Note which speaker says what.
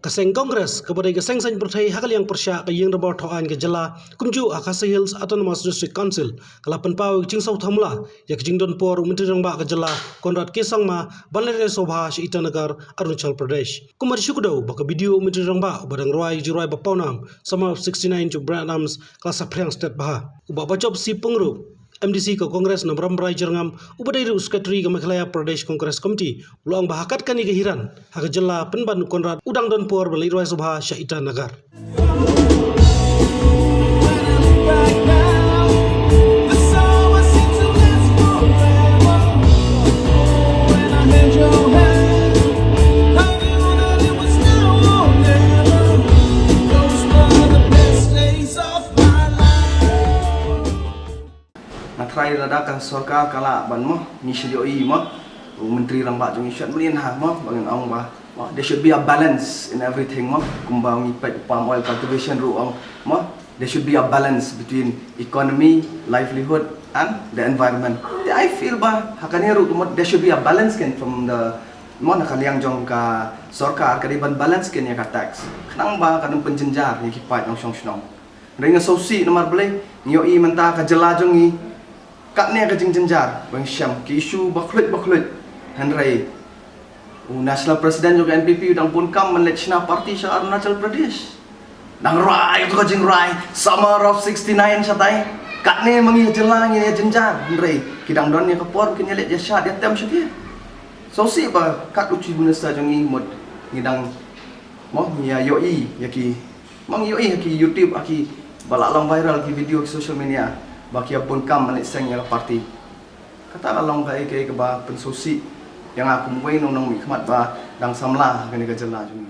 Speaker 1: Kaseng Kongres kepada Kaseng San Pertai hakal yang persya ke yang rebor thoan ke jela kumju Akasa Hills Autonomous District Council kalapan pau jing South Hamla ya ke jing don por menteri rangba ke jela Konrad Kesang ma Banlare Sobha shi Itanagar Arunachal Pradesh kumar syukudau baka video menteri rangba badang roi jirai bapaunam sama 69 to Branhams klasa Priang State Baha ubah bacop si pengru MDC ke Kongres na Bramrai Jerngam ubadai Sekretari ke Meghalaya Pradesh Congress Committee ulang bahakatkan ni kehiran hak jela penban Konrad udang don por balai roi Sobha Syaita Nagar.
Speaker 2: Try ladakah sorka kala ban mo ni syoi mo menteri ramba jong isyat melin ha mo bangun ong ba there should be a balance in everything mo kumbang ipat palm oil cultivation ru ong mo there should be a balance between economy, livelihood and the environment. I feel ba hakani ru mo there should be a balance kan from the mo nakaliang jong ka sorkar kadiban balance kan ya ka tax kanang ba kanang penjenjar ni kipat ong syong ringa sosi nomor boleh nyoi menta ka jelajong ni katnya ke jenjar bang syam ke isu baklut handrai national president juga NPP udang pun kam menlechna parti sa Arunachal Pradesh nang rai tu ka rai summer of 69 satai katne mangi jelang ya jenjar handrai kidang don ya kapor ke nyelek jasha dia tem syuti so si ba kat uci bunasa jongi mod ngidang mo ya yoi yaki mang yoi yaki YouTube aki balalang viral ki video ki social media baki pun kam malik seng yang parti kata along kai ke ba pensusi yang aku muai nong mikmat ba dang samla kene ke jela jumi